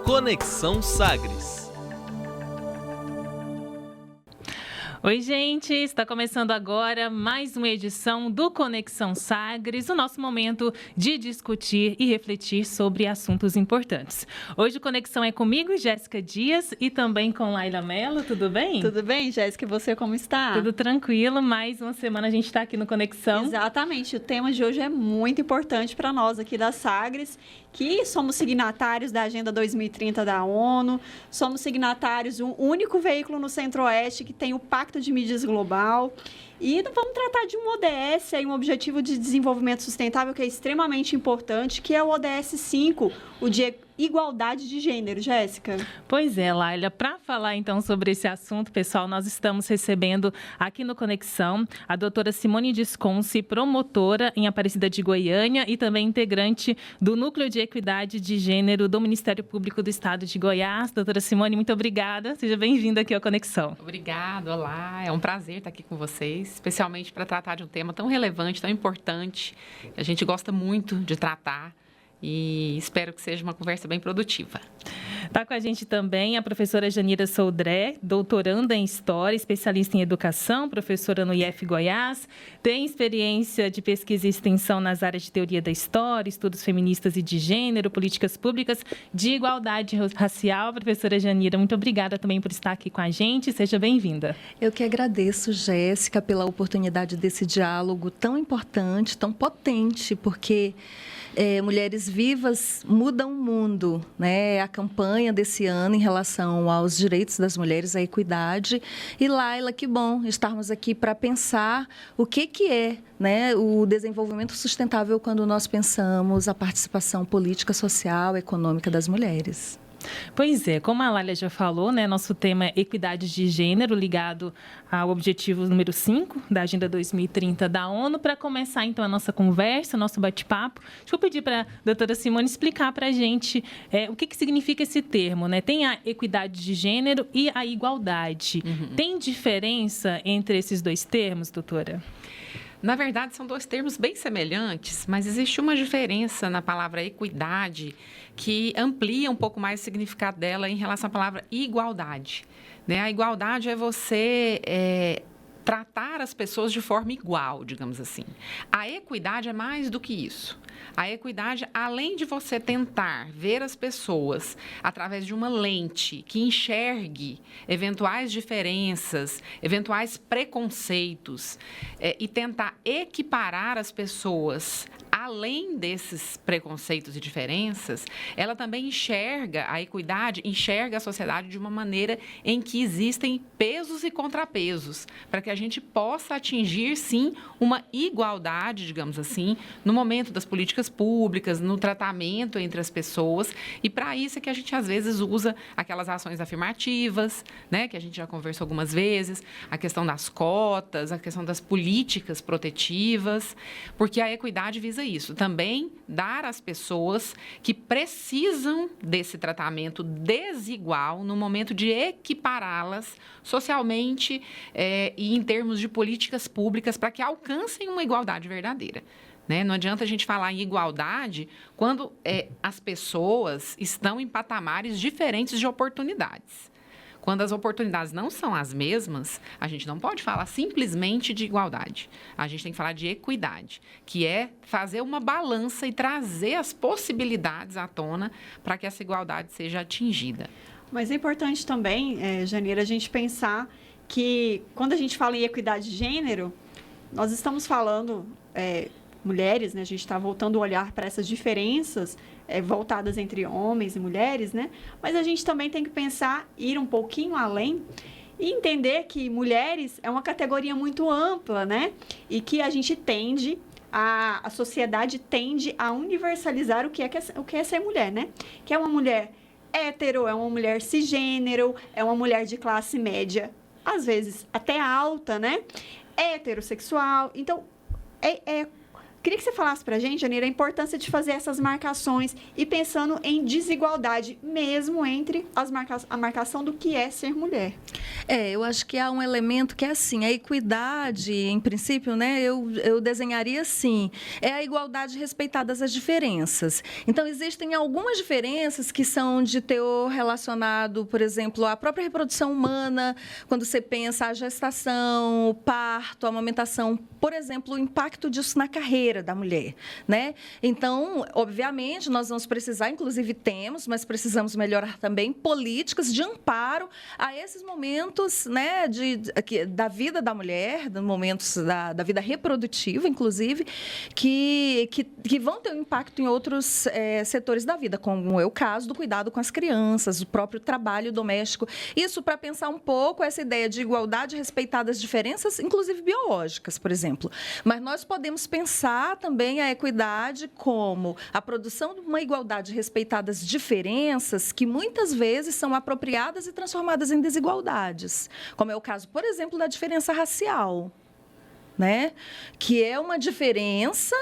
Conexão Sagres. Oi, gente! Está começando agora mais uma edição do Conexão Sagres, o nosso momento de discutir e refletir sobre assuntos importantes. Hoje o Conexão é comigo, Jéssica Dias, e também com Laila Mello. Tudo bem? Tudo bem, Jéssica? E você como está? Tudo tranquilo. Mais uma semana a gente está aqui no Conexão. Exatamente. O tema de hoje é muito importante para nós aqui da Sagres, que somos signatários da Agenda 2030 da ONU, somos signatários de um único veículo no Centro-Oeste que tem o Pacto de Mídias Global. E vamos tratar de um ODS, um Objetivo de Desenvolvimento Sustentável, que é extremamente importante, que é o ODS 5, o de igualdade de gênero. Jéssica? Pois é, Laila. Para falar então sobre esse assunto, pessoal, nós estamos recebendo aqui no Conexão a doutora Simone Desconce, promotora em Aparecida de Goiânia e também integrante do Núcleo de Equidade de Gênero do Ministério Público do Estado de Goiás. Doutora Simone, muito obrigada. Seja bem-vinda aqui ao Conexão. Obrigada, olá. É um prazer estar aqui com vocês, especialmente para tratar de um tema tão relevante, tão importante, que a gente gosta muito de tratar. E espero que seja uma conversa bem produtiva. Está com a gente também a professora Janira Soldré, doutoranda em História, especialista em Educação, professora no IF Goiás, tem experiência de pesquisa e extensão nas áreas de Teoria da História, Estudos Feministas e de Gênero, Políticas Públicas de Igualdade Racial. Professora Janira, muito obrigada também por estar aqui com a gente. Seja bem-vinda. Eu que agradeço, Jéssica, pela oportunidade desse diálogo tão importante, tão potente, porque Mulheres Vivas Mudam o Mundo, né? A campanha desse ano em relação aos direitos das mulheres, à equidade. E, Laila, que bom estarmos aqui para pensar o que é, né, o desenvolvimento sustentável quando nós pensamos a participação política, social, econômica das mulheres. Pois é, como a Lália já falou, né, nosso tema é equidade de gênero, ligado ao objetivo número 5 da Agenda 2030 da ONU. Para começar, então, a nossa conversa, nosso bate-papo, deixa eu pedir para a doutora Simone explicar para a gente o que significa esse termo, né? Tem a equidade de gênero e a igualdade. Tem diferença entre esses dois termos, doutora? Na verdade, são dois termos bem semelhantes, mas existe uma diferença na palavra equidade que amplia um pouco mais o significado dela em relação à palavra igualdade, né? A igualdade é você tratar as pessoas de forma igual, digamos assim. A equidade é mais do que isso. A equidade, além de você tentar ver as pessoas através de uma lente que enxergue eventuais diferenças, eventuais preconceitos, e tentar equiparar as pessoas além desses preconceitos e diferenças, ela também enxerga, a equidade enxerga a sociedade de uma maneira em que existem pesos e contrapesos, para que a gente possa atingir, sim, uma igualdade, digamos assim, no momento das políticas públicas, no tratamento entre as pessoas. E para isso é que a gente, às vezes, usa aquelas ações afirmativas, né, que a gente já conversou algumas vezes, a questão das cotas, a questão das políticas protetivas, porque a equidade visa isso, também dar às pessoas que precisam desse tratamento desigual no momento de equipará-las socialmente e em termos de políticas públicas para que alcancem uma igualdade verdadeira. Né? Não adianta a gente falar em igualdade quando as pessoas estão em patamares diferentes de oportunidades. Quando as oportunidades não são as mesmas, a gente não pode falar simplesmente de igualdade. A gente tem que falar de equidade, que é fazer uma balança e trazer as possibilidades à tona para que essa igualdade seja atingida. Mas é importante também, Janira, a gente pensar que quando a gente fala em equidade de gênero, nós estamos falando, mulheres, né? A gente está voltando o olhar para essas diferenças voltadas entre homens e mulheres, né? Mas a gente também tem que pensar, ir um pouquinho além e entender que mulheres é uma categoria muito ampla, né? E que a gente tende, a sociedade tende a universalizar o que é ser mulher, né? Que é uma mulher hétero, é uma mulher cisgênero, é uma mulher de classe média, às vezes até alta, né? Heterossexual. Então, Queria que você falasse para a gente, Janira, a importância de fazer essas marcações e pensando em desigualdade mesmo entre a marcação do que é ser mulher. Eu acho que há um elemento que é assim, a equidade, em princípio, né, eu desenharia assim, é a igualdade respeitadas as diferenças. Então, existem algumas diferenças que são de teor relacionado, por exemplo, à própria reprodução humana, quando você pensa a gestação, o parto, a amamentação, por exemplo, o impacto disso na carreira da mulher, né? Então, obviamente, nós vamos precisar, inclusive temos, mas precisamos melhorar também políticas de amparo a esses momentos, né, da vida da mulher, momentos da vida reprodutiva, inclusive, que vão ter um impacto em outros setores da vida, como é o caso do cuidado com as crianças, o próprio trabalho doméstico. Isso para pensar um pouco essa ideia de igualdade respeitada as diferenças, inclusive biológicas, por exemplo. Mas nós podemos pensar também a equidade como a produção de uma igualdade respeitada as diferenças que muitas vezes são apropriadas e transformadas em desigualdades, como é o caso, por exemplo, da diferença racial. Né? Que é uma diferença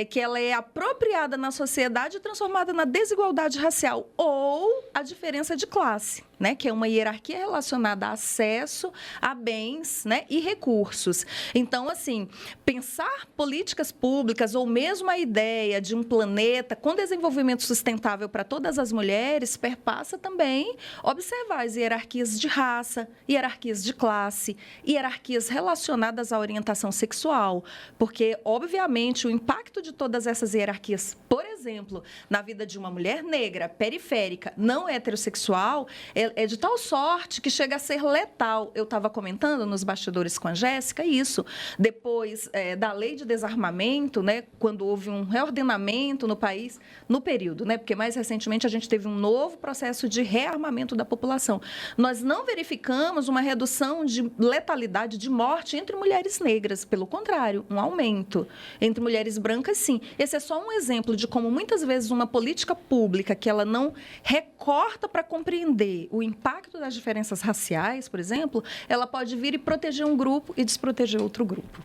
que ela é apropriada na sociedade e transformada na desigualdade racial, ou a diferença de classe, né? Que é uma hierarquia relacionada a acesso a bens, né? E recursos. Então, assim, pensar políticas públicas ou mesmo a ideia de um planeta com desenvolvimento sustentável para todas as mulheres perpassa também observar as hierarquias de raça, hierarquias de classe, hierarquias relacionadas à orientação sexual, porque, obviamente, o impacto de todas essas hierarquias, por exemplo, na vida de uma mulher negra, periférica, não heterossexual, é de tal sorte que chega a ser letal. Eu estava comentando nos bastidores com a Jéssica isso, depois da lei de desarmamento, né, quando houve um reordenamento no país, no período, né, porque mais recentemente a gente teve um novo processo de rearmamento da população. Nós não verificamos uma redução de letalidade, de morte entre mulheres negras, pelo contrário, um aumento. Entre mulheres brancas, sim. Esse é só um exemplo de como muitas vezes uma política pública que ela não recorta para compreender o impacto das diferenças raciais, por exemplo, ela pode vir e proteger um grupo e desproteger outro grupo.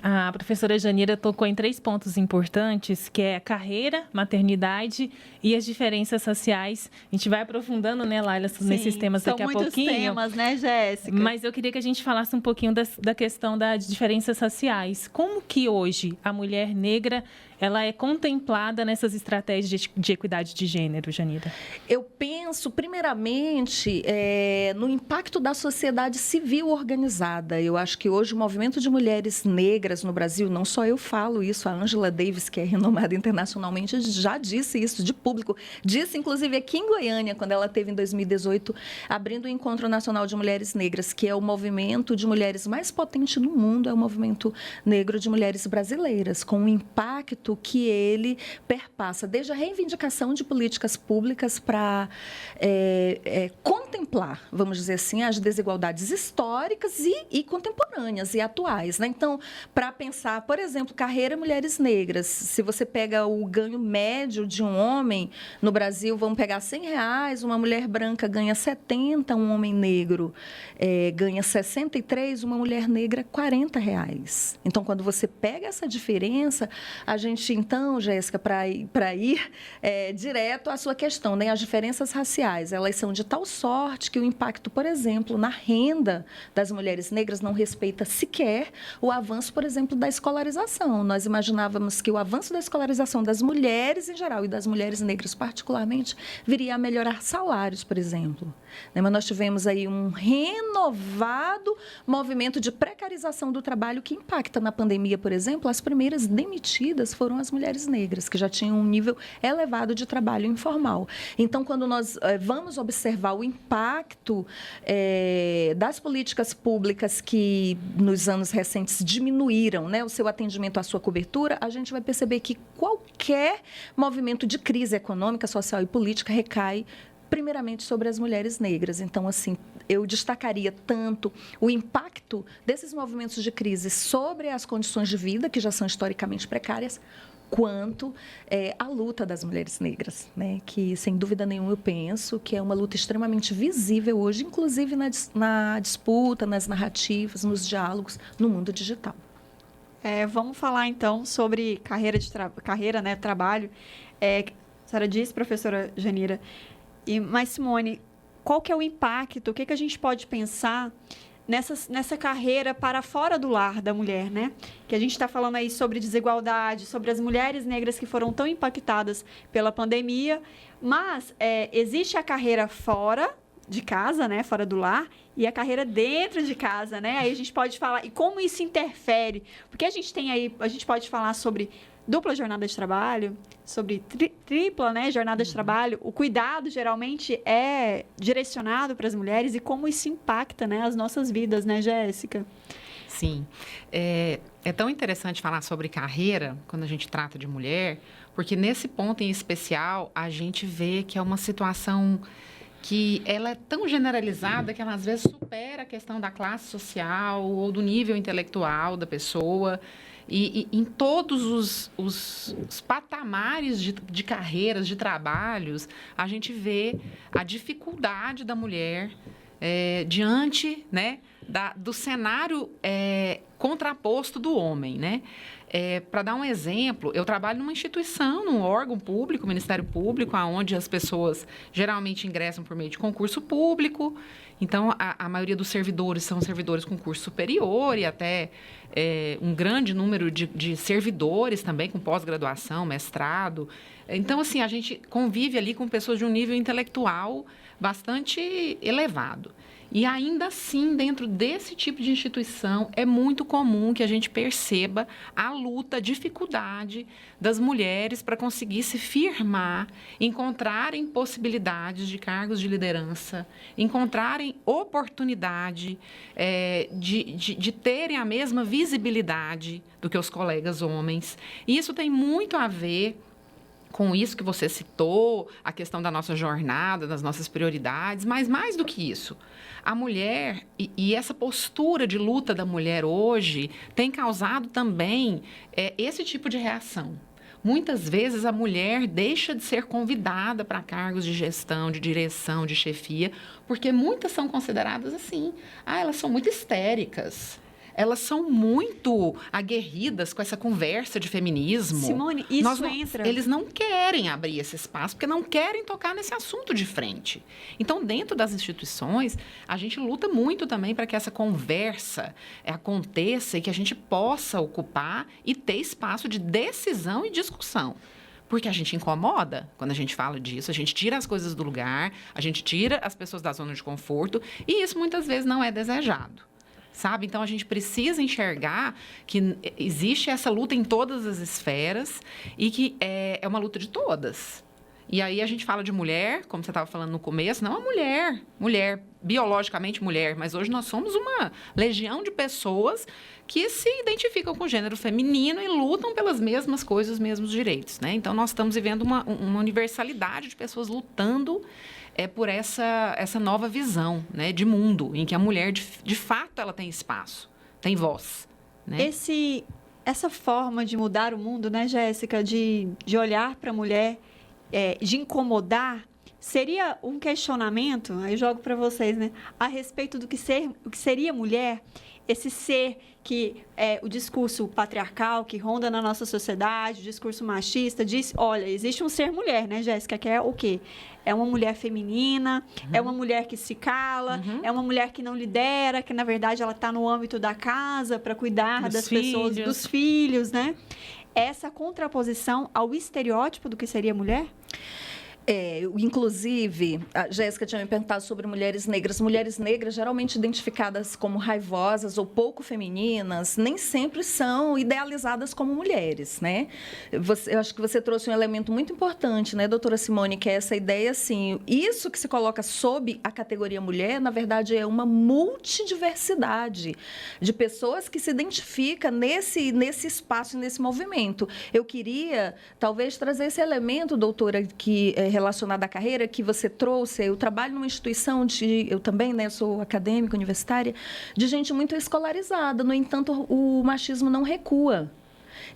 A professora Janira tocou em 3 pontos importantes, que é a carreira, maternidade e as diferenças raciais. A gente vai aprofundando, né, Laila, nesses temas daqui a pouquinho. São muitos temas, né, Jéssica? Mas eu queria que a gente falasse um pouquinho da questão das diferenças raciais. Como que hoje a mulher negra ela é contemplada nessas estratégias de equidade de gênero, Janira? Eu penso, primeiramente, no impacto da sociedade civil organizada. Eu acho que hoje o movimento de mulheres negras no Brasil, não só eu falo isso, a Angela Davis, que é renomada internacionalmente, já disse isso de público. Disse, inclusive, aqui em Goiânia, quando ela teve em 2018, abrindo o Encontro Nacional de Mulheres Negras, que é o movimento de mulheres mais potente no mundo, é o movimento negro de mulheres brasileiras, com um impacto que ele perpassa desde a reivindicação de políticas públicas para contemplar, vamos dizer assim, as desigualdades históricas e contemporâneas e atuais, né? Então, para pensar, por exemplo, carreira mulheres negras, se você pega o ganho médio de um homem no Brasil, vamos pegar R$100, uma mulher branca ganha 70, um homem negro ganha 63, uma mulher negra R$40. Então, quando você pega essa diferença, a gente, então, Jéssica, para ir direto à sua questão, né? As diferenças raciais, elas são de tal sorte que o impacto, por exemplo, na renda das mulheres negras não respeita sequer o avanço, por exemplo, da escolarização. Nós imaginávamos que o avanço da escolarização das mulheres em geral e das mulheres negras particularmente viria a melhorar salários, por exemplo. Mas nós tivemos aí um renovado movimento de precarização do trabalho que impacta na pandemia, por exemplo. As primeiras demitidas foram as mulheres negras, que já tinham um nível elevado de trabalho informal. Então, quando nós vamos observar o impacto das políticas públicas que, nos anos recentes, diminuíram, né, o seu atendimento à sua cobertura, a gente vai perceber que qualquer movimento de crise econômica, social e política recai primeiramente sobre as mulheres negras. Então, assim, eu destacaria tanto o impacto desses movimentos de crise sobre as condições de vida, que já são historicamente precárias, quanto a luta das mulheres negras, né? Que, sem dúvida nenhuma, eu penso que é uma luta extremamente visível hoje, inclusive na disputa, nas narrativas, nos diálogos, no mundo digital. Vamos falar, então, sobre carreira, né, trabalho. A senhora disse, professora Janira, mas, Simone, qual que é o impacto, o que a gente pode pensar nessa carreira para fora do lar da mulher, né? Que a gente está falando aí sobre desigualdade, sobre as mulheres negras que foram tão impactadas pela pandemia, mas existe a carreira fora de casa, né, fora do lar, e a carreira dentro de casa, né? Aí a gente pode falar, e como isso interfere, porque a gente pode falar sobre dupla jornada de trabalho, sobre tripla, né, jornada de trabalho. O cuidado geralmente é direcionado para as mulheres e como isso impacta, né, as nossas vidas, né, Jéssica? Sim. É tão interessante falar sobre carreira quando a gente trata de mulher, porque nesse ponto em especial a gente vê que é uma situação que ela é tão generalizada que ela às vezes supera a questão da classe social ou do nível intelectual da pessoa. E em todos os patamares de carreiras, de trabalhos, a gente vê a dificuldade da mulher diante, né, do cenário contraposto do homem, né? Para dar um exemplo, eu trabalho numa instituição, num órgão público, Ministério Público, onde as pessoas geralmente ingressam por meio de concurso público. Então, a maioria dos servidores são servidores com curso superior e até um grande número de servidores também com pós-graduação, mestrado. Então, assim, a gente convive ali com pessoas de um nível intelectual bastante elevado. E ainda assim, dentro desse tipo de instituição, é muito comum que a gente perceba a luta, a dificuldade das mulheres para conseguir se firmar, encontrarem possibilidades de cargos de liderança, encontrarem oportunidade de terem a mesma visibilidade do que os colegas homens. E isso tem muito a ver com isso que você citou, a questão da nossa jornada, das nossas prioridades, mas mais do que isso, a mulher e essa postura de luta da mulher hoje tem causado também esse tipo de reação. Muitas vezes a mulher deixa de ser convidada para cargos de gestão, de direção, de chefia, porque muitas são consideradas assim. Elas são muito histéricas. Elas são muito aguerridas com essa conversa de feminismo. Simone, isso entra... Eles não querem abrir esse espaço, porque não querem tocar nesse assunto de frente. Então, dentro das instituições, a gente luta muito também para que essa conversa aconteça e que a gente possa ocupar e ter espaço de decisão e discussão. Porque a gente incomoda quando a gente fala disso, a gente tira as coisas do lugar, a gente tira as pessoas da zona de conforto, e isso muitas vezes não é desejado. Sabe? Então, a gente precisa enxergar que existe essa luta em todas as esferas e que é uma luta de todas. E aí a gente fala de mulher, como você estava falando no começo, não a mulher, biologicamente mulher, mas hoje nós somos uma legião de pessoas que se identificam com o gênero feminino e lutam pelas mesmas coisas, os mesmos direitos, né? Então, nós estamos vivendo uma universalidade de pessoas lutando por essa nova visão, né, de mundo, em que a mulher, de fato, ela tem espaço, tem voz. Né? Essa forma de mudar o mundo, né, Jéssica, de olhar para a mulher, de incomodar, seria um questionamento, aí jogo para vocês, né, a respeito do que seria mulher, esse ser que o discurso patriarcal que ronda na nossa sociedade, o discurso machista, diz, olha, existe um ser mulher, né, Jéssica, que é o quê? É uma mulher feminina, é uma mulher que se cala, é uma mulher que não lidera, que, na verdade, ela está no âmbito da casa para cuidar das pessoas, dos filhos, né? Essa contraposição ao estereótipo do que seria mulher? Inclusive, a Jéssica tinha me perguntado sobre mulheres negras. Mulheres negras, geralmente identificadas como raivosas ou pouco femininas, nem sempre são idealizadas como mulheres, né? Eu acho que você trouxe um elemento muito importante, né, doutora Simone, que é essa ideia, assim, isso que se coloca sob a categoria mulher, na verdade, é uma multidiversidade de pessoas que se identificam nesse espaço, nesse movimento. Eu queria, talvez, trazer esse elemento, doutora, que relacionado à carreira que você trouxe. Eu trabalho numa instituição eu também, né, sou acadêmica, universitária, de gente muito escolarizada. No entanto, o machismo não recua.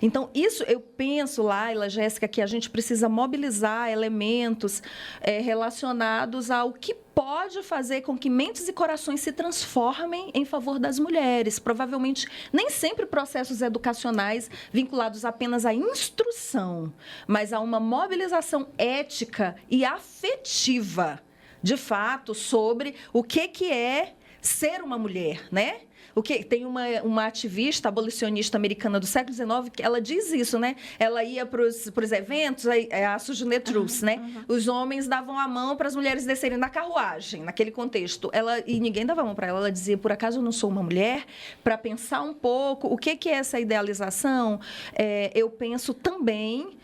Então, isso eu penso, Laila, Jéssica, que a gente precisa mobilizar elementos relacionados ao que pode fazer com que mentes e corações se transformem em favor das mulheres. Provavelmente, nem sempre processos educacionais vinculados apenas à instrução, mas a uma mobilização ética e afetiva, de fato, sobre o que é ser uma mulher, né? Tem uma ativista abolicionista americana do século XIX que ela diz isso, né? Ela ia para os eventos, a Sojourner Truth, né? Os homens davam a mão para as mulheres descerem na carruagem, naquele contexto. E ninguém dava a mão para ela. Ela dizia, por acaso eu não sou uma mulher? Para pensar um pouco o que é essa idealização, eu penso também...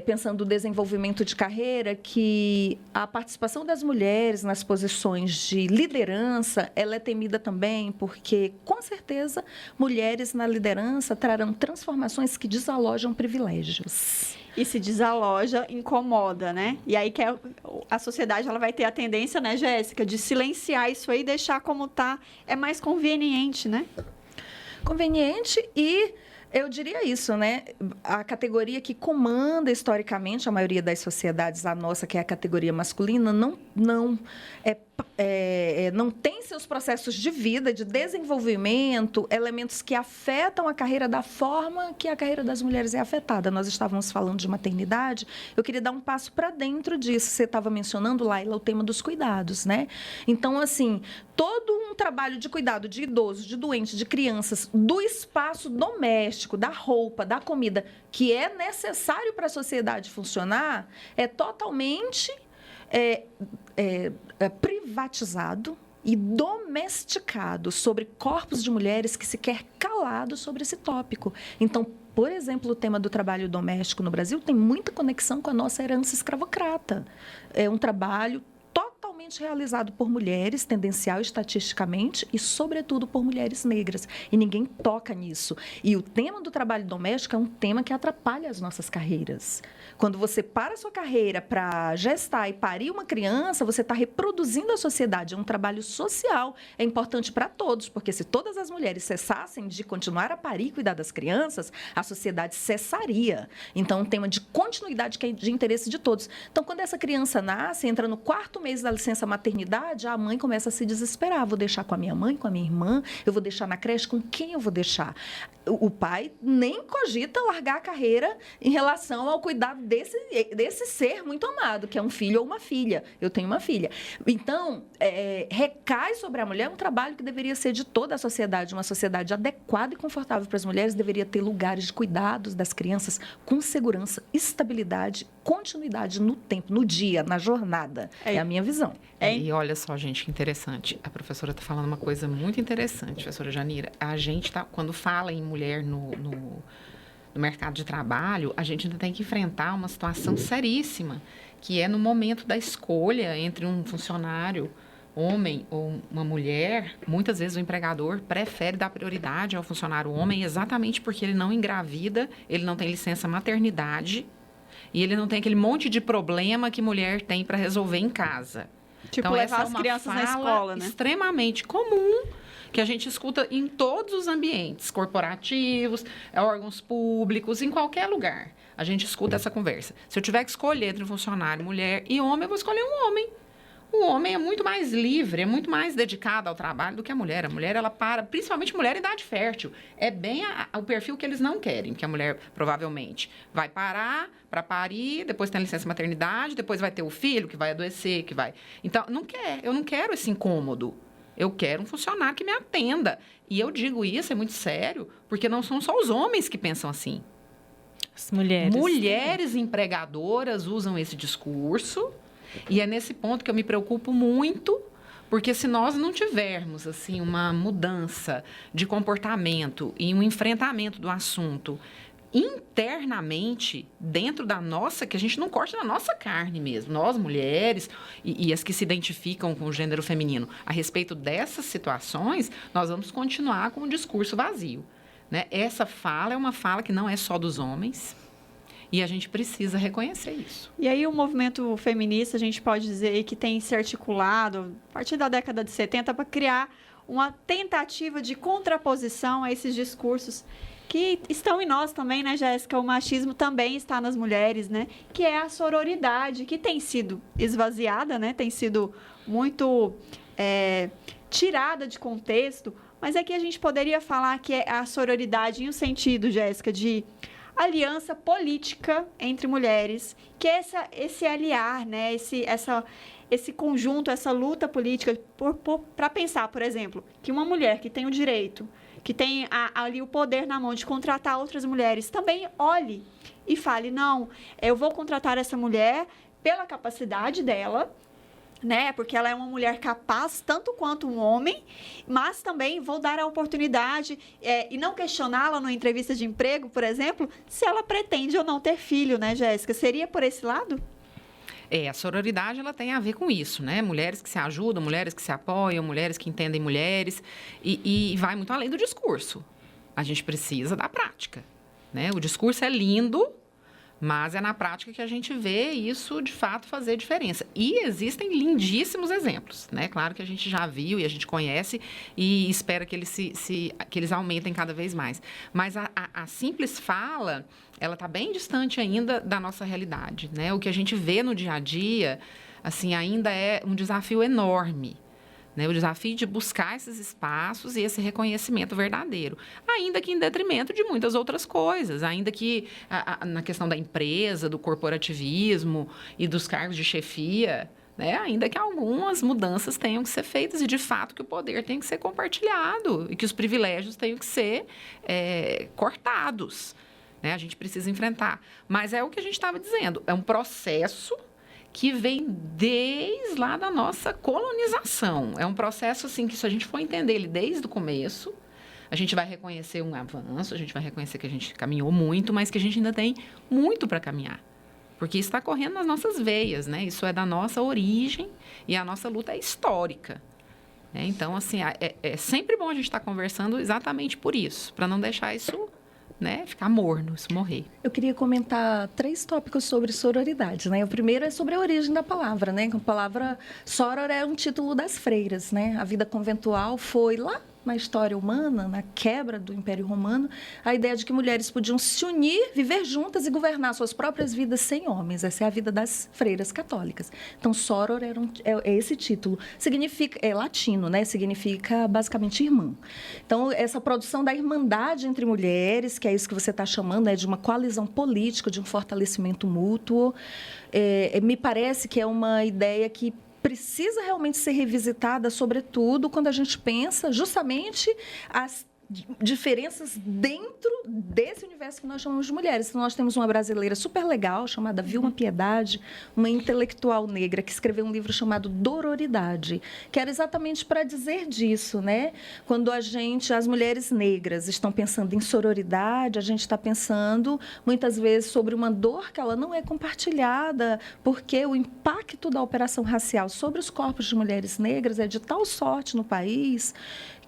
pensando no desenvolvimento de carreira, que a participação das mulheres nas posições de liderança, ela é temida também, porque, com certeza, mulheres na liderança trarão transformações que desalojam privilégios. E se desaloja, incomoda, né? E aí que a sociedade ela vai ter a tendência, né, Jéssica, de silenciar isso aí, deixar como tá, é mais conveniente, né? Conveniente e... eu diria isso, né? A categoria que comanda historicamente a maioria das sociedades, a nossa, que é a categoria masculina, não tem seus processos de vida, de desenvolvimento, elementos que afetam a carreira da forma que a carreira das mulheres é afetada. Nós estávamos falando de maternidade, eu queria dar um passo para dentro disso. Você estava mencionando, Laila, o tema dos cuidados, né? Então, assim, todo um trabalho de cuidado de idosos, de doentes, de crianças, do espaço doméstico, da roupa, da comida, que é necessário para a sociedade funcionar, é totalmente privatizado e domesticado sobre corpos de mulheres que se quer calado sobre esse tópico. Então, por exemplo, o tema do trabalho doméstico no Brasil tem muita conexão com a nossa herança escravocrata. É um trabalho totalmente realizado por mulheres, tendencial estatisticamente, e, sobretudo, por mulheres negras. E ninguém toca nisso. E o tema do trabalho doméstico é um tema que atrapalha as nossas carreiras. Quando você para a sua carreira para gestar e parir uma criança, você está reproduzindo a sociedade. É um trabalho social. É importante para todos, porque se todas as mulheres cessassem de continuar a parir e cuidar das crianças, a sociedade cessaria. Então, é um tema de continuidade que é de interesse de todos. Então, quando essa criança nasce, entra no 4º mês da licença maternidade, a mãe começa a se desesperar. Vou deixar com a minha mãe, com a minha irmã? Eu vou deixar na creche? Com quem eu vou deixar? O pai nem cogita largar a carreira em relação ao cuidado desse ser muito amado, que é um filho ou uma filha. Eu tenho uma filha. Então, recai sobre a mulher um trabalho que deveria ser de toda a sociedade. Uma sociedade adequada e confortável para as mulheres deveria ter lugares de cuidados das crianças com segurança, estabilidade, continuidade no tempo, no dia, na jornada. É a minha visão. E olha só, gente, que interessante. A professora está falando uma coisa muito interessante, professora Janira. A gente quando fala em mulher no mercado de trabalho, a gente ainda tem que enfrentar uma situação seríssima, que é no momento da escolha entre um funcionário homem ou uma mulher. Muitas vezes o empregador prefere dar prioridade ao funcionário homem exatamente porque ele não engravida, ele não tem licença maternidade e ele não tem aquele monte de problema que mulher tem para resolver em casa. Tipo, então, levar essa as é uma crianças na fala escola, né? Extremamente comum, que a gente escuta em todos os ambientes, corporativos, órgãos públicos, em qualquer lugar. A gente escuta essa conversa. Se eu tiver que escolher entre um funcionário, mulher e homem, eu vou escolher um homem. O homem é muito mais livre, é muito mais dedicado ao trabalho do que a mulher. A mulher, ela para, principalmente mulher em idade fértil. É bem o perfil que eles não querem, que a mulher provavelmente vai parar para parir, depois tem a licença maternidade, depois vai ter o filho que vai adoecer, que vai... Então, eu não quero esse incômodo. Eu quero um funcionário que me atenda. E eu digo isso, é muito sério, porque não são só os homens que pensam assim. As mulheres. Mulheres empregadoras usam esse discurso. E é nesse ponto que eu me preocupo muito, porque se nós não tivermos assim uma mudança de comportamento e um enfrentamento do assunto internamente, dentro da nossa, que a gente não corte na nossa carne mesmo, nós mulheres e as que se identificam com o gênero feminino, a respeito dessas situações, nós vamos continuar com um discurso vazio, né? Essa fala é uma fala que não é só dos homens, e a gente precisa reconhecer isso. E aí o movimento feminista, a gente pode dizer que tem se articulado, a partir da década de 70, para criar uma tentativa de contraposição a esses discursos que estão em nós também, né, Jéssica? O machismo também está nas mulheres, né? Que é a sororidade, que tem sido esvaziada, né? Tem sido muito tirada de contexto, mas aqui a gente poderia falar que é a sororidade em um sentido, Jéssica, de aliança política entre mulheres, que é esse aliar, né? Esse conjunto, essa luta política para pensar, por exemplo, que uma mulher que tem o direito, que tem ali o poder na mão de contratar outras mulheres, também olhe e fale, não, eu vou contratar essa mulher pela capacidade dela, né? Porque ela é uma mulher capaz, tanto quanto um homem, mas também vou dar a oportunidade e não questioná-la numa entrevista de emprego, por exemplo, se ela pretende ou não ter filho, né, Jéssica? Seria por esse lado? A sororidade, ela tem a ver com isso, né? Mulheres que se ajudam, mulheres que se apoiam, mulheres que entendem mulheres, e vai muito além do discurso. A gente precisa da prática, né? O discurso é lindo, mas é na prática que a gente vê isso, de fato, fazer diferença. E existem lindíssimos exemplos, né? Claro que a gente já viu e a gente conhece e espera que eles, que eles aumentem cada vez mais. Mas a simples fala, ela está bem distante ainda da nossa realidade, né? O que a gente vê no dia a dia, assim, ainda é um desafio enorme. O desafio de buscar esses espaços e esse reconhecimento verdadeiro, ainda que em detrimento de muitas outras coisas, ainda que na questão da empresa, do corporativismo e dos cargos de chefia, né? Ainda que algumas mudanças tenham que ser feitas e, de fato, que o poder tem que ser compartilhado e que os privilégios tenham que ser cortados, né? A gente precisa enfrentar. Mas é o que a gente estava dizendo, é um processo que vem desde lá da nossa colonização. É um processo, assim, que se a gente for entender ele desde o começo, a gente vai reconhecer um avanço, a gente vai reconhecer que a gente caminhou muito, mas que a gente ainda tem muito para caminhar. Porque isso está correndo nas nossas veias, né? Isso é da nossa origem e a nossa luta é histórica. Então, assim, é sempre bom a gente estar conversando exatamente por isso, para não deixar isso, né, ficar morno, isso morrer. Eu queria comentar 3 tópicos sobre sororidade, né? O primeiro é sobre a origem da palavra, né? A palavra soror é um título das freiras, né? A vida conventual foi lá na história humana, na quebra do Império Romano, a ideia de que mulheres podiam se unir, viver juntas e governar suas próprias vidas sem homens. Essa é a vida das freiras católicas. Então, soror é esse título. Significa, é latino, né? Significa basicamente irmã. Então, essa produção da irmandade entre mulheres, que é isso que você está chamando, né? De uma coalizão política, de um fortalecimento mútuo, me parece que é uma ideia que precisa realmente ser revisitada, sobretudo quando a gente pensa justamente as diferenças dentro desse universo que nós chamamos de mulheres. Então, nós temos uma brasileira super legal, chamada Vilma Piedade, uma intelectual negra, que escreveu um livro chamado Dororidade, que era exatamente para dizer disso, né? Quando as mulheres negras estão pensando em sororidade, a gente está pensando, muitas vezes, sobre uma dor que ela não é compartilhada, porque o impacto da operação racial sobre os corpos de mulheres negras é de tal sorte no país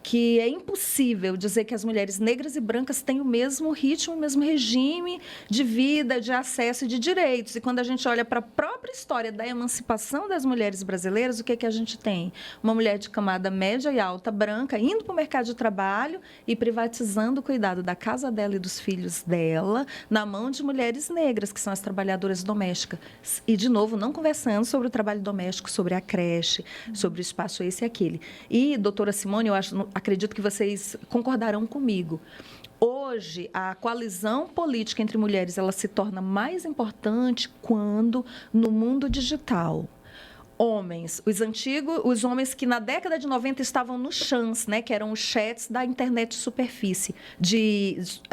que é impossível dizer que as mulheres negras e brancas têm o mesmo ritmo, o mesmo regime de vida, de acesso e de direitos. E quando a gente olha para a própria história da emancipação das mulheres brasileiras, o que a gente tem? Uma mulher de camada média e alta, branca, indo para o mercado de trabalho e privatizando o cuidado da casa dela e dos filhos dela na mão de mulheres negras, que são as trabalhadoras domésticas. E, de novo, não conversando sobre o trabalho doméstico, sobre a creche, sobre o espaço esse e aquele. E, doutora Simone, acredito que vocês concordarão comigo. Hoje, a coalizão política entre mulheres ela se torna mais importante quando, no mundo digital, os homens que na década de 90 estavam no chans, né, que eram os chats da internet superfície,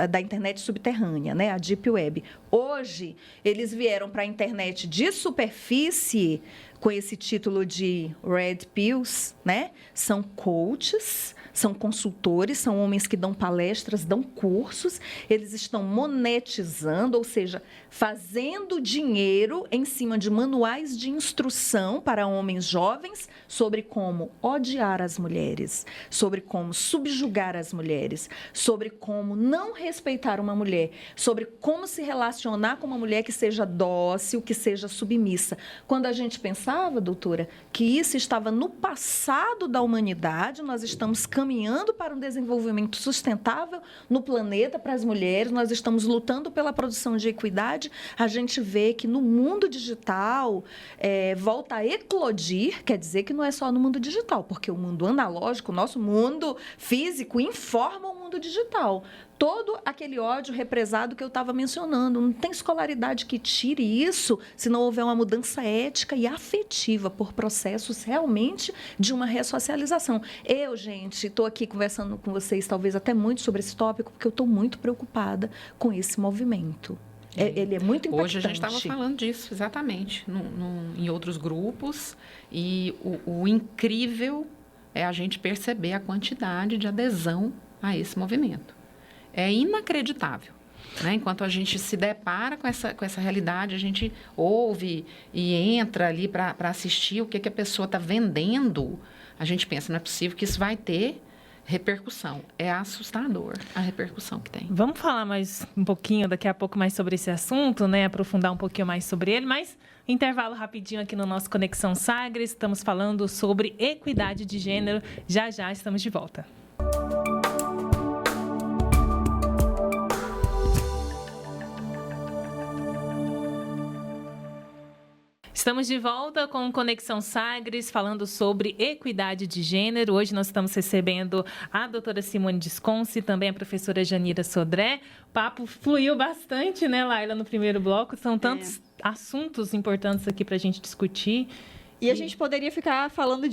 da internet subterrânea, né, a Deep Web. Hoje, eles vieram para a internet de superfície com esse título de Red Pills, né? São coaches, são consultores, são homens que dão palestras, dão cursos, eles estão monetizando, ou seja, fazendo dinheiro em cima de manuais de instrução para homens jovens sobre como odiar as mulheres, sobre como subjugar as mulheres, sobre como não respeitar uma mulher, sobre como se relacionar com uma mulher que seja dócil, que seja submissa. Quando a gente pensa pensava, doutora, que isso estava no passado da humanidade, nós estamos caminhando para um desenvolvimento sustentável no planeta para as mulheres, nós estamos lutando pela produção de equidade, a gente vê que no mundo digital volta a eclodir, quer dizer que não é só no mundo digital, porque o mundo analógico, o nosso mundo físico, informa o mundo digital. Todo aquele ódio represado que eu estava mencionando. Não tem escolaridade que tire isso se não houver uma mudança ética e afetiva por processos realmente de uma ressocialização. Eu, gente, estou aqui conversando com vocês talvez até muito sobre esse tópico, porque eu estou muito preocupada com esse movimento. Ele é muito impactante. Hoje a gente estava falando disso, exatamente, em outros grupos. E o incrível é a gente perceber a quantidade de adesão a esse movimento. É inacreditável. Né? Enquanto a gente se depara com essa realidade, a gente ouve e entra ali para assistir o que a pessoa está vendendo, a gente pensa, não é possível que isso vai ter repercussão. É assustador a repercussão que tem. Vamos falar mais um pouquinho, daqui a pouco, mais sobre esse assunto, né? Aprofundar um pouquinho mais sobre ele, mas intervalo rapidinho aqui no nosso Conexão Sagres. Estamos falando sobre equidade de gênero. Já estamos de volta. Estamos de volta com Conexão Sagres, falando sobre equidade de gênero. Hoje nós estamos recebendo a doutora Simone Desconce, também a professora Janira Sodré. O papo fluiu bastante, né, Laila, no primeiro bloco. São tantos assuntos importantes aqui para a gente discutir. E a gente poderia ficar falando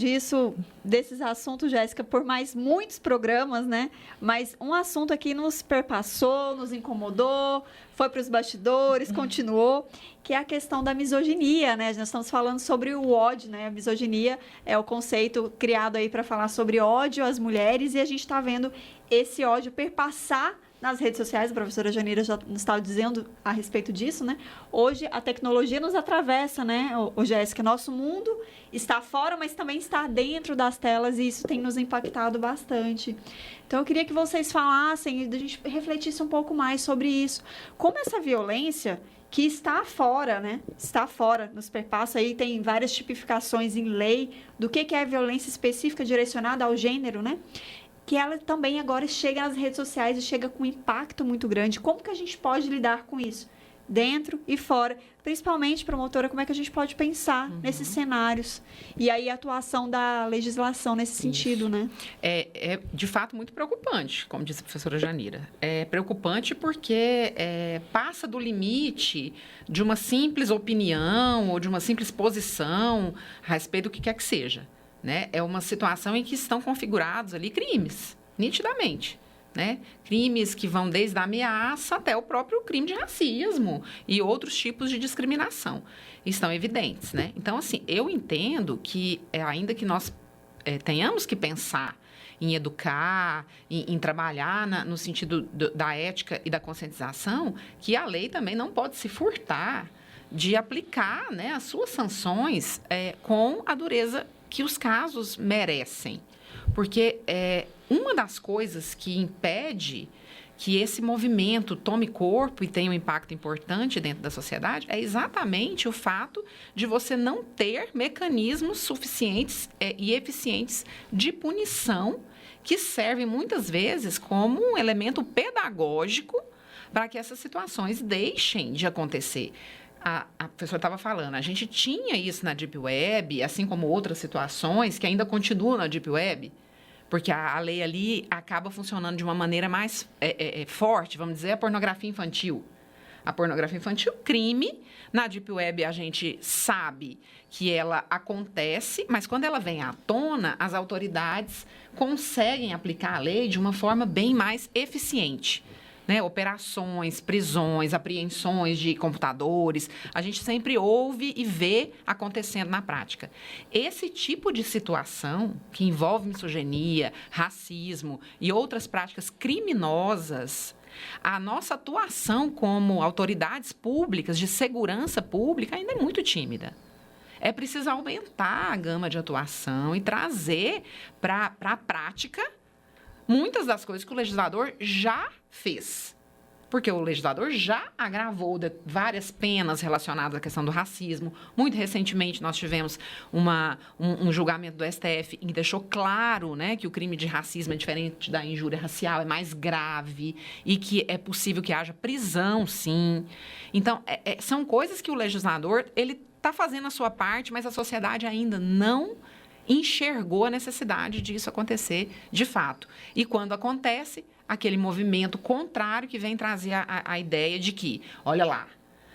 desses assuntos, Jéssica, por mais muitos programas, né? Mas um assunto aqui nos perpassou, nos incomodou, foi para os bastidores, continuou, que é a questão da misoginia, né? Nós estamos falando sobre o ódio, né? A misoginia é o conceito criado aí para falar sobre ódio às mulheres, e a gente está vendo esse ódio perpassar nas redes sociais. A professora Janira já nos estava dizendo a respeito disso, né? Hoje a tecnologia nos atravessa, né, Jéssica? Nosso mundo está fora, mas também está dentro das telas, e isso tem nos impactado bastante. Então eu queria que vocês falassem e a gente refletisse um pouco mais sobre isso. Como essa violência que está fora, né? Está fora, nos perpassa aí, tem várias tipificações em lei do que é violência específica direcionada ao gênero, né? Que ela também agora chega nas redes sociais e chega com um impacto muito grande. Como que a gente pode lidar com isso? Dentro e fora. Principalmente, promotora, como é que a gente pode pensar nesses cenários? E aí a atuação da legislação nesse sentido, né? É, de fato, muito preocupante, como disse a professora Janira. É preocupante porque passa do limite de uma simples opinião ou de uma simples posição a respeito do que quer que seja. Né? É uma situação em que estão configurados ali crimes, nitidamente. Né? Crimes que vão desde a ameaça até o próprio crime de racismo e outros tipos de discriminação. Estão evidentes. Né? Então, assim, eu entendo que, ainda que nós tenhamos que pensar em educar, em trabalhar no sentido da ética e da conscientização, que a lei também não pode se furtar de aplicar, né, as suas sanções com a dureza que os casos merecem. Porque uma das coisas que impede que esse movimento tome corpo e tenha um impacto importante dentro da sociedade é exatamente o fato de você não ter mecanismos suficientes e eficientes de punição que servem muitas vezes como um elemento pedagógico para que essas situações deixem de acontecer. A professora estava falando, a gente tinha isso na Deep Web, assim como outras situações que ainda continuam na Deep Web, porque a lei ali acaba funcionando de uma maneira mais forte, vamos dizer, a pornografia infantil. A pornografia infantil, crime. Na Deep Web, a gente sabe que ela acontece, mas quando ela vem à tona, as autoridades conseguem aplicar a lei de uma forma bem mais eficiente. Né? Operações, prisões, apreensões de computadores, a gente sempre ouve e vê acontecendo na prática. Esse tipo de situação, que envolve misoginia, racismo e outras práticas criminosas, a nossa atuação como autoridades públicas, de segurança pública, ainda é muito tímida. É preciso aumentar a gama de atuação e trazer para a prática muitas das coisas que o legislador já fez. Porque o legislador já agravou várias penas relacionadas à questão do racismo. Muito recentemente, nós tivemos um julgamento do STF em que deixou claro, né, que o crime de racismo é diferente da injúria racial, é mais grave e que é possível que haja prisão, sim. Então, são coisas que o legislador ele está fazendo a sua parte, mas a sociedade ainda não enxergou a necessidade disso acontecer de fato. E quando acontece, aquele movimento contrário que vem trazer a ideia de que, olha lá,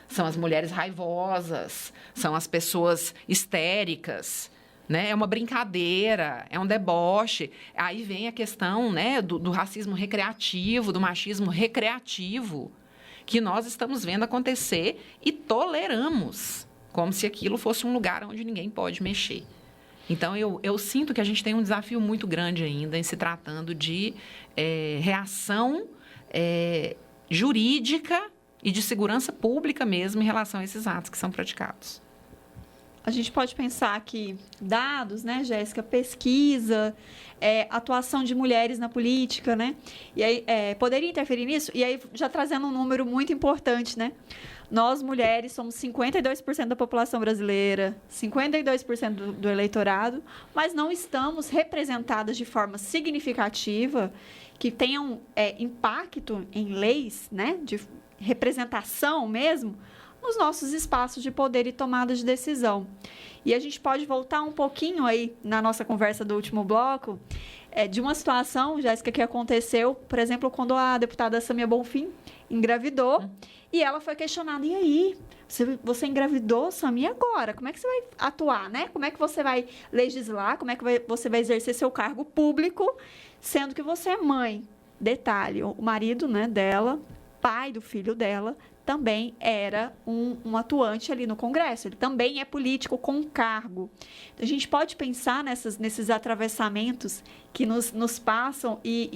são as mulheres raivosas, são as pessoas histéricas, né? É uma brincadeira, é um deboche. Aí vem a questão, né, do racismo recreativo, do machismo recreativo, que nós estamos vendo acontecer e toleramos, como se aquilo fosse um lugar onde ninguém pode mexer. Então, eu sinto que a gente tem um desafio muito grande ainda em se tratando de reação jurídica e de segurança pública mesmo em relação a esses atos que são praticados. A gente pode pensar que dados, né, Jéssica, pesquisa, atuação de mulheres na política, né? E aí, poderia interferir nisso? E aí, já trazendo um número muito importante, né? Nós, mulheres, somos 52% da população brasileira, 52% do eleitorado, mas não estamos representadas de forma significativa, que tenham impacto em leis, né, de representação mesmo, nos nossos espaços de poder e tomada de decisão. E a gente pode voltar um pouquinho aí na nossa conversa do último bloco, de uma situação, Jéssica, que aconteceu, por exemplo, quando a deputada Samia Bonfim engravidou, e ela foi questionada, e aí, você engravidou, Samia, agora? Como é que você vai atuar, né? Como é que você vai legislar? Como é que você vai exercer seu cargo público, sendo que você é mãe? Detalhe, o marido, né, dela, pai do filho dela, também era um atuante ali no Congresso. Ele também é político com cargo. Então, a gente pode pensar nesses atravessamentos que nos passam e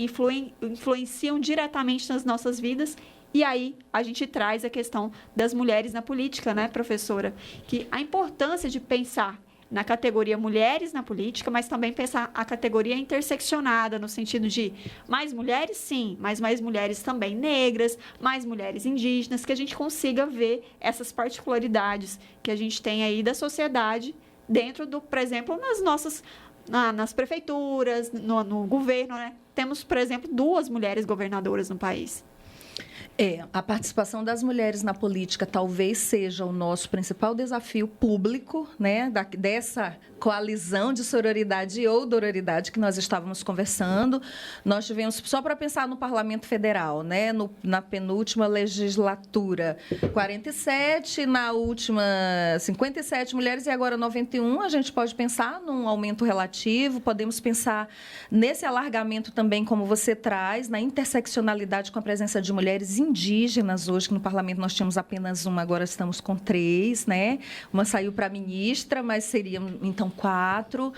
influenciam diretamente nas nossas vidas. E aí, a gente traz a questão das mulheres na política, né, professora? Que a importância de pensar na categoria mulheres na política, mas também pensar a categoria interseccionada, no sentido de mais mulheres, sim, mas mais mulheres também negras, mais mulheres indígenas, que a gente consiga ver essas particularidades que a gente tem aí da sociedade dentro do, por exemplo, nas prefeituras, no governo, né? Temos, por exemplo, 2 mulheres governadoras no país. A participação das mulheres na política talvez seja o nosso principal desafio público, né, dessa coalizão de sororidade e oudoridade que nós estávamos conversando. Nós tivemos, só para pensar no Parlamento Federal, né, na penúltima legislatura, 47, na última 57 mulheres e agora 91, a gente pode pensar num aumento relativo, podemos pensar nesse alargamento também, como você traz, na interseccionalidade com a presença de mulheres indígenas. Hoje, que no Parlamento nós tínhamos apenas uma, agora estamos com 3, né? Uma saiu para ministra, mas seriam, então, 4.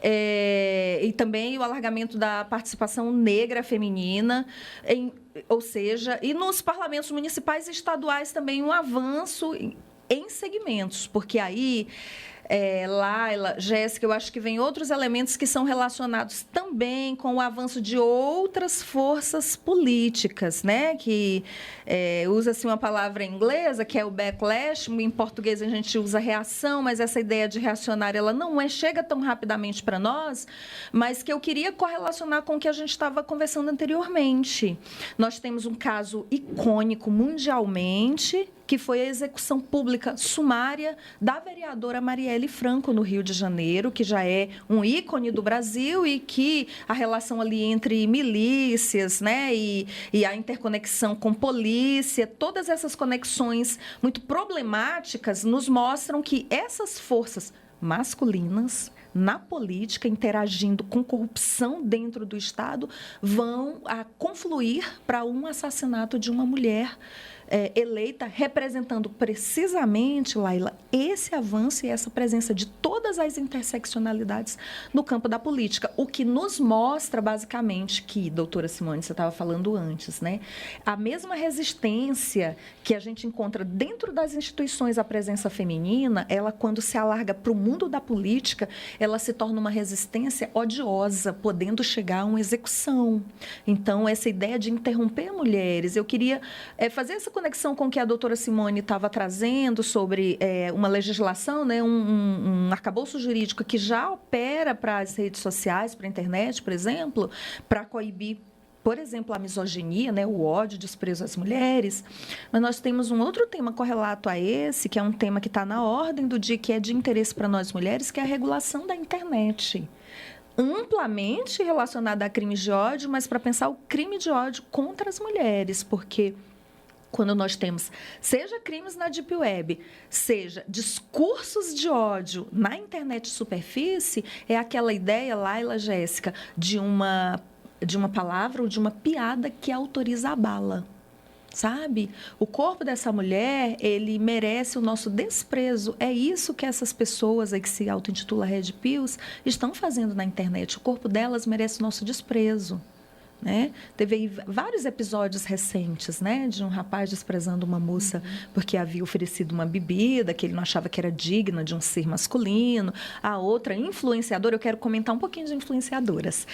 E também o alargamento da participação negra feminina, ou seja, e nos parlamentos municipais e estaduais também um avanço em segmentos, porque aí... Laila, Jéssica, eu acho que vem outros elementos que são relacionados também com o avanço de outras forças políticas, né? Que usa-se uma palavra inglesa, que é o backlash, em português a gente usa reação, mas essa ideia de reacionária, ela não chega tão rapidamente para nós, mas que eu queria correlacionar com o que a gente estava conversando anteriormente. Nós temos um caso icônico mundialmente, que foi a execução pública sumária da vereadora Marielle Franco, no Rio de Janeiro, que já é um ícone do Brasil e que a relação ali entre milícias, né, e a interconexão com polícia, todas essas conexões muito problemáticas nos mostram que essas forças masculinas na política, interagindo com corrupção dentro do Estado, vão confluir para um assassinato de uma mulher eleita representando precisamente, Laila, esse avanço e essa presença de todas as interseccionalidades no campo da política, o que nos mostra basicamente que, doutora Simone, você estava falando antes, né? A mesma resistência que a gente encontra dentro das instituições à presença feminina, ela, quando se alarga para o mundo da política, ela se torna uma resistência odiosa, podendo chegar a uma execução. Então, essa ideia de interromper mulheres, eu queria fazer essa conexão com o que a doutora Simone estava trazendo sobre uma legislação, né, um arcabouço jurídico que já opera para as redes sociais, para a internet, por exemplo, para coibir, por exemplo, a misoginia, né, o ódio, o desprezo às mulheres. Mas nós temos um outro tema correlato a esse, que é um tema que está na ordem do dia, que é de interesse para nós mulheres, que é a regulação da internet. Amplamente relacionada a crimes de ódio, mas para pensar o crime de ódio contra as mulheres, porque quando nós temos, seja crimes na Deep Web, seja discursos de ódio na internet de superfície, é aquela ideia, Laila, Jéssica, de uma palavra ou de uma piada que autoriza a bala. Sabe? O corpo dessa mulher, ele merece o nosso desprezo. É isso que essas pessoas aí que se auto-intitulam Red Pills estão fazendo na internet. O corpo delas merece o nosso desprezo. Né? Teve aí vários episódios recentes, né, de um rapaz desprezando uma moça porque havia oferecido uma bebida que ele não achava que era digna de um ser masculino. A outra influenciadora, eu quero comentar um pouquinho de influenciadoras.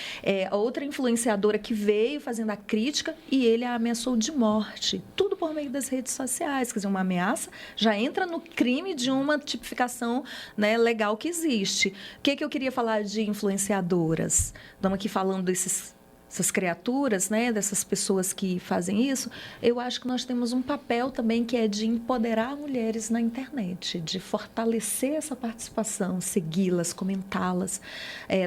A outra influenciadora que veio fazendo a crítica e ele a ameaçou de morte. Tudo por meio das redes sociais. Quer dizer, uma ameaça já entra no crime de uma tipificação, né, legal que existe. O que eu queria falar de influenciadoras? Estamos aqui falando essas criaturas, né, dessas pessoas que fazem isso. Eu acho que nós temos um papel também que é de empoderar mulheres na internet, de fortalecer essa participação, segui-las, comentá-las,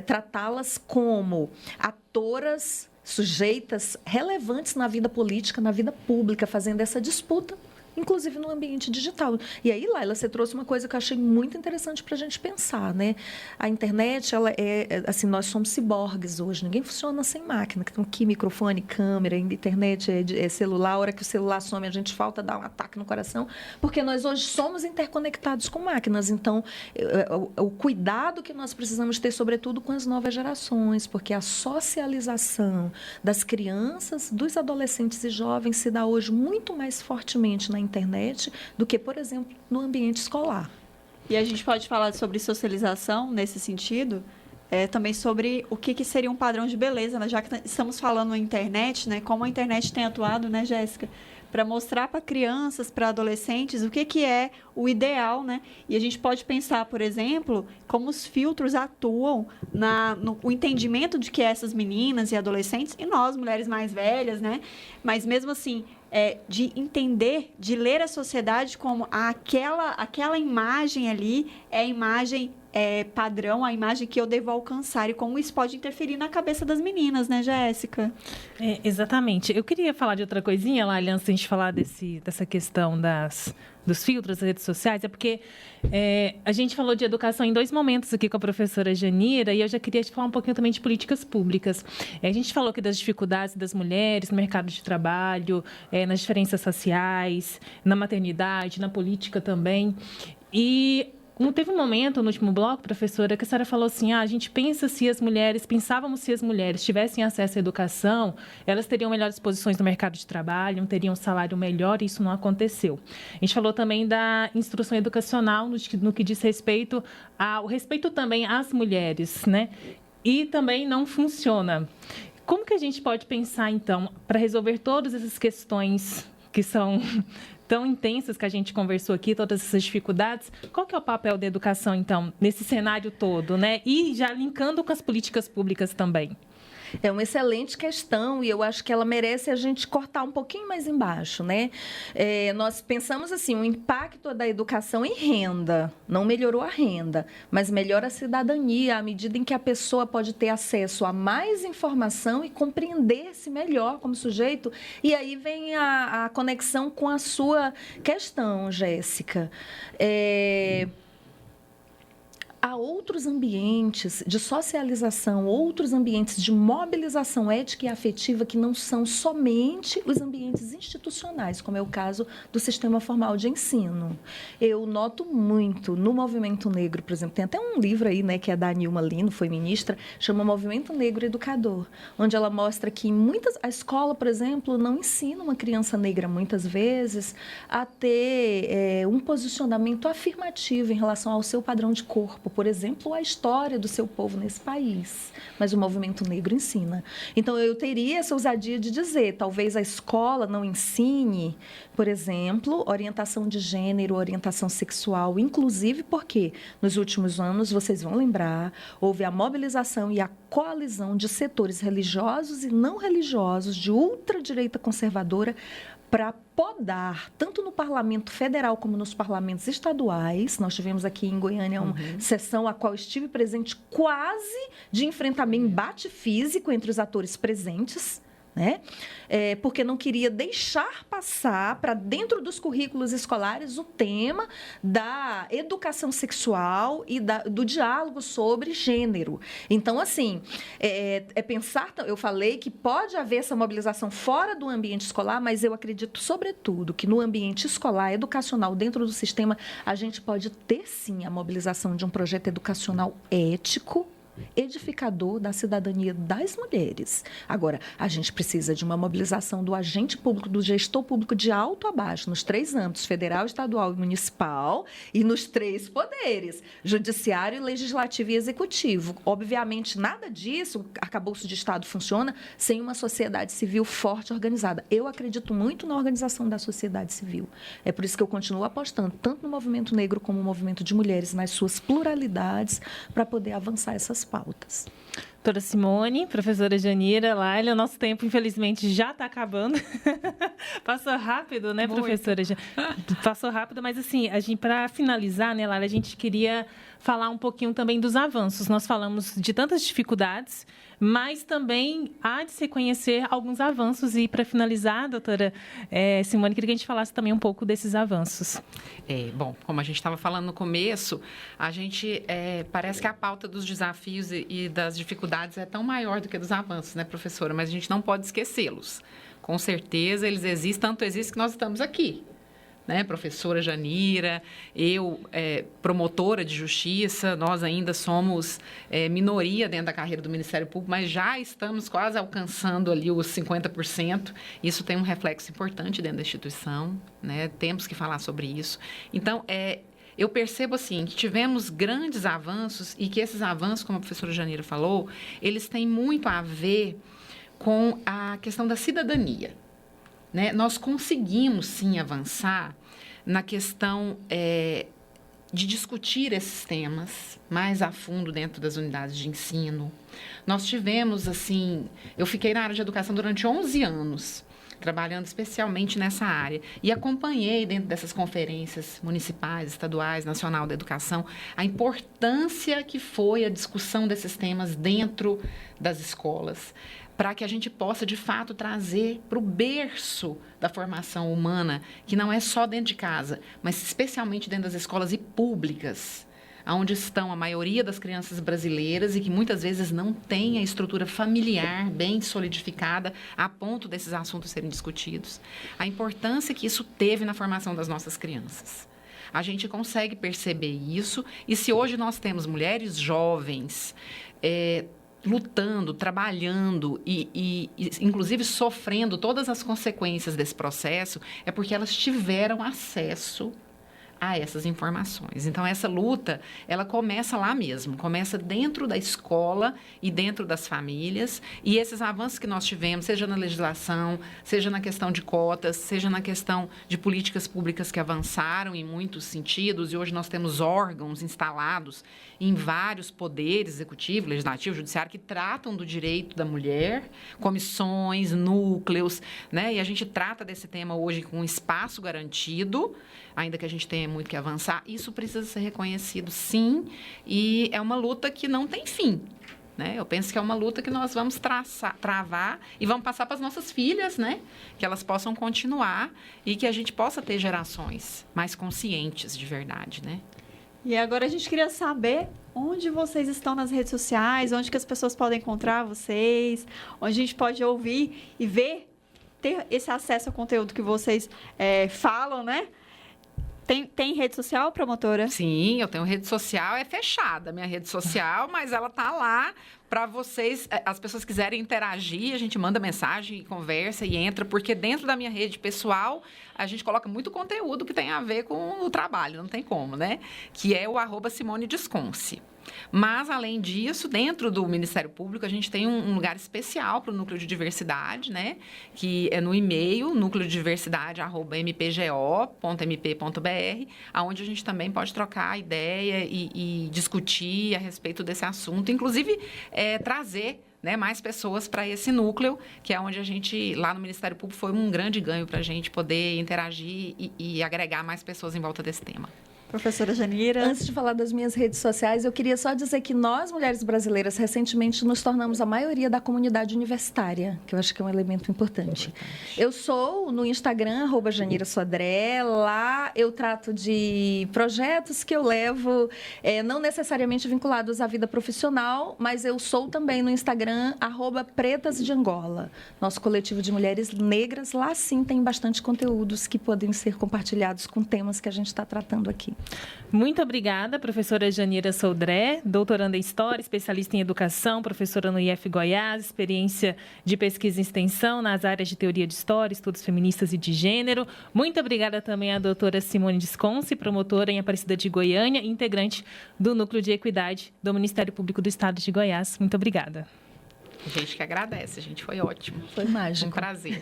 tratá-las como atoras, sujeitas, relevantes na vida política, na vida pública, fazendo essa disputa, inclusive no ambiente digital. E aí, Laila, você trouxe uma coisa que eu achei muito interessante para a gente pensar, né? A internet, ela assim, nós somos ciborgues hoje, ninguém funciona sem máquina, que tem aqui microfone, câmera, internet, celular, a hora que o celular some, a gente falta dar um ataque no coração, porque nós hoje somos interconectados com máquinas. Então, o cuidado que nós precisamos ter, sobretudo com as novas gerações, porque a socialização das crianças, dos adolescentes e jovens se dá hoje muito mais fortemente na internet do que, por exemplo, no ambiente escolar. E a gente pode falar sobre socialização nesse sentido, também sobre o que seria um padrão de beleza, né? Já que estamos falando na internet, né? Como a internet tem atuado, né, Jéssica? Para mostrar para crianças, para adolescentes, o que é o ideal, né? E a gente pode pensar, por exemplo, como os filtros atuam no entendimento de que essas meninas e adolescentes, e nós, mulheres mais velhas, né? Mas mesmo assim, de entender, de ler a sociedade como aquela imagem ali é a imagem padrão, a imagem que eu devo alcançar e como isso pode interferir na cabeça das meninas, né, Jéssica? Exatamente. Eu queria falar de outra coisinha lá, antes de a gente falar dessa questão dos filtros das redes sociais, porque a gente falou de educação em 2 momentos aqui com a professora Janira, e eu já queria te falar um pouquinho também de políticas públicas. A gente falou aqui das dificuldades das mulheres no mercado de trabalho, nas diferenças raciais, na maternidade, na política também. E teve um momento no último bloco, professora, que a senhora falou assim, a gente pensávamos se as mulheres tivessem acesso à educação, elas teriam melhores posições no mercado de trabalho, teriam um salário melhor, e isso não aconteceu. A gente falou também da instrução educacional no que diz respeito ao respeito também às mulheres, né? E também não funciona. Como que a gente pode pensar, então, para resolver todas essas questões que são tão intensas que a gente conversou aqui, todas essas dificuldades, qual que é o papel da educação, então, nesse cenário todo, né? E já linkando com as políticas públicas também. É uma excelente questão e eu acho que ela merece a gente cortar um pouquinho mais embaixo, né? Nós pensamos assim, o impacto da educação em renda, não melhorou a renda, mas melhora a cidadania à medida em que a pessoa pode ter acesso a mais informação e compreender-se melhor como sujeito. E aí vem a conexão com a sua questão, Jéssica. há outros ambientes de socialização, outros ambientes de mobilização ética e afetiva que não são somente os ambientes institucionais, como é o caso do sistema formal de ensino. Eu noto muito no movimento negro, por exemplo, tem até um livro aí, né, que é da Nilma Lino, foi ministra, chama Movimento Negro Educador, onde ela mostra que a escola, por exemplo, não ensina uma criança negra, muitas vezes, a ter um posicionamento afirmativo em relação ao seu padrão de corpo, por exemplo, a história do seu povo nesse país, mas o movimento negro ensina. Então, eu teria essa ousadia de dizer, talvez a escola não ensine, por exemplo, orientação de gênero, orientação sexual, inclusive porque, nos últimos anos, vocês vão lembrar, houve a mobilização e a coalizão de setores religiosos e não religiosos, de ultradireita conservadora, para podar, tanto no Parlamento Federal como nos parlamentos estaduais. Nós tivemos aqui em Goiânia uma sessão a qual estive presente, quase de enfrentamento, embate físico entre os atores presentes, né? Porque não queria deixar passar para dentro dos currículos escolares o tema da educação sexual e do diálogo sobre gênero. Então, assim, pensar, eu falei que pode haver essa mobilização fora do ambiente escolar, mas eu acredito, sobretudo, que no ambiente escolar, educacional, dentro do sistema, a gente pode ter, sim, a mobilização de um projeto educacional ético, edificador da cidadania das mulheres. Agora, a gente precisa de uma mobilização do agente público, do gestor público de alto a baixo, nos 3 âmbitos, federal, estadual e municipal, e nos 3 poderes, judiciário, legislativo e executivo. Obviamente, nada disso, o arcabouço de Estado funciona sem uma sociedade civil forte e organizada. Eu acredito muito na organização da sociedade civil. É por isso que eu continuo apostando tanto no movimento negro como no movimento de mulheres, nas suas pluralidades, para poder avançar essas pautas. Doutora Simone, professora Janira, Lália, o nosso tempo, infelizmente, já está acabando. Passou rápido, né, professora? Passou rápido, mas, assim, para finalizar, né, Lália, a gente queria falar um pouquinho também dos avanços. Nós falamos de tantas dificuldades, mas também há de se conhecer alguns avanços. E, para finalizar, doutora Simone, queria que a gente falasse também um pouco desses avanços. Bom, como a gente estava falando no começo, a gente parece que a pauta dos desafios e das dificuldades é tão maior do que dos avanços, né, professora? Mas a gente não pode esquecê-los. Com certeza, eles existem, tanto existem que nós estamos aqui. Né, professora Janira, eu, promotora de justiça, nós ainda somos minoria dentro da carreira do Ministério Público, mas já estamos quase alcançando ali os 50%. Isso tem um reflexo importante dentro da instituição, né? Temos que falar sobre isso. Então, eu percebo assim que tivemos grandes avanços e que esses avanços, como a professora Janira falou, eles têm muito a ver com a questão da cidadania. Né? Nós conseguimos, sim, avançar na questão de discutir esses temas mais a fundo dentro das unidades de ensino. Nós tivemos, assim, eu fiquei na área de educação durante 11 anos, trabalhando especialmente nessa área, e acompanhei dentro dessas conferências municipais, estaduais, nacional da educação, a importância que foi a discussão desses temas dentro das escolas, para que a gente possa, de fato, trazer para o berço da formação humana, que não é só dentro de casa, mas especialmente dentro das escolas e públicas, onde estão a maioria das crianças brasileiras e que muitas vezes não tem a estrutura familiar bem solidificada a ponto desses assuntos serem discutidos. A importância que isso teve na formação das nossas crianças. A gente consegue perceber isso, e se hoje nós temos mulheres jovens lutando, trabalhando e, inclusive, sofrendo todas as consequências desse processo, é porque elas tiveram acesso a essas informações. Então, essa luta, ela começa lá mesmo, começa dentro da escola e dentro das famílias, e esses avanços que nós tivemos, seja na legislação, seja na questão de cotas, seja na questão de políticas públicas que avançaram em muitos sentidos, e hoje nós temos órgãos instalados em vários poderes, executivo, legislativo, judiciário, que tratam do direito da mulher, comissões, núcleos, né? E a gente trata desse tema hoje com um espaço garantido, ainda que a gente tenha muito que avançar. Isso precisa ser reconhecido, sim, e é uma luta que não tem fim. Né? Eu penso que é uma luta que nós vamos travar e vamos passar para as nossas filhas, né? Que elas possam continuar e que a gente possa ter gerações mais conscientes de verdade, né? E agora a gente queria saber onde vocês estão nas redes sociais, onde que as pessoas podem encontrar vocês, onde a gente pode ouvir e ver, ter esse acesso ao conteúdo que vocês falam, né? Tem rede social, promotora? Sim, eu tenho rede social, é fechada minha rede social, mas ela tá lá para vocês, as pessoas quiserem interagir, a gente manda mensagem, conversa e entra, porque dentro da minha rede pessoal, a gente coloca muito conteúdo que tem a ver com o trabalho, não tem como, né? Que é o @SimoneDesconce. Mas, além disso, dentro do Ministério Público, a gente tem um lugar especial para o Núcleo de Diversidade, né? Que é no e-mail, núcleodiversidade@mpgo.mp.br, onde a gente também pode trocar ideia e discutir a respeito desse assunto, inclusive trazer, né, mais pessoas para esse núcleo, que é onde a gente, lá no Ministério Público, foi um grande ganho para a gente poder interagir e agregar mais pessoas em volta desse tema. Professora Janira. Antes de falar das minhas redes sociais, eu queria só dizer que nós, mulheres brasileiras, recentemente nos tornamos a maioria da comunidade universitária, que eu acho que é um elemento importante. Eu sou no Instagram, @JaniraSodré. Lá eu trato de projetos que eu levo, não necessariamente vinculados à vida profissional, mas eu sou também no Instagram, @PretasDeAngola. Nosso coletivo de mulheres negras, lá sim tem bastante conteúdos que podem ser compartilhados com temas que a gente está tratando aqui. Muito obrigada, professora Janira Sodré, doutoranda em História, especialista em Educação, professora no IF Goiás, experiência de pesquisa e extensão nas áreas de Teoria de História, Estudos Feministas e de Gênero. Muito obrigada também à doutora Simone Desconce, promotora em Aparecida de Goiânia e integrante do Núcleo de Equidade do Ministério Público do Estado de Goiás. Muito obrigada. A gente que agradece, a gente foi ótimo. Foi mágico. Um prazer.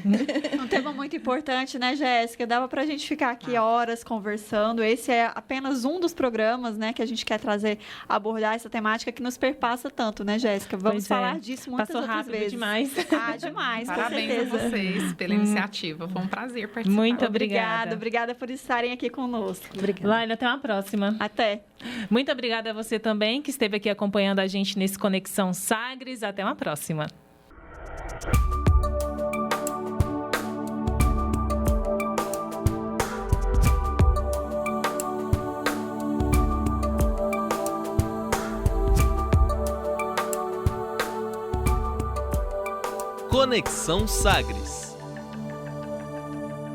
Um tema muito importante, né, Jéssica? Dava para a gente ficar aqui horas conversando. Esse é apenas um dos programas, né, que a gente quer trazer, abordar essa temática que nos perpassa tanto, né, Jéssica? Vamos falar disso muitas Passou outras rápido vezes. Demais. Demais, Parabéns com certeza. a vocês pela iniciativa. Foi um prazer participar. Muito obrigada. Obrigada por estarem aqui conosco. Obrigada. Laila, até uma próxima. Até. Muito obrigada a você também, que esteve aqui acompanhando a gente nesse Conexão Sagres. Até uma próxima. Conexão Sagres.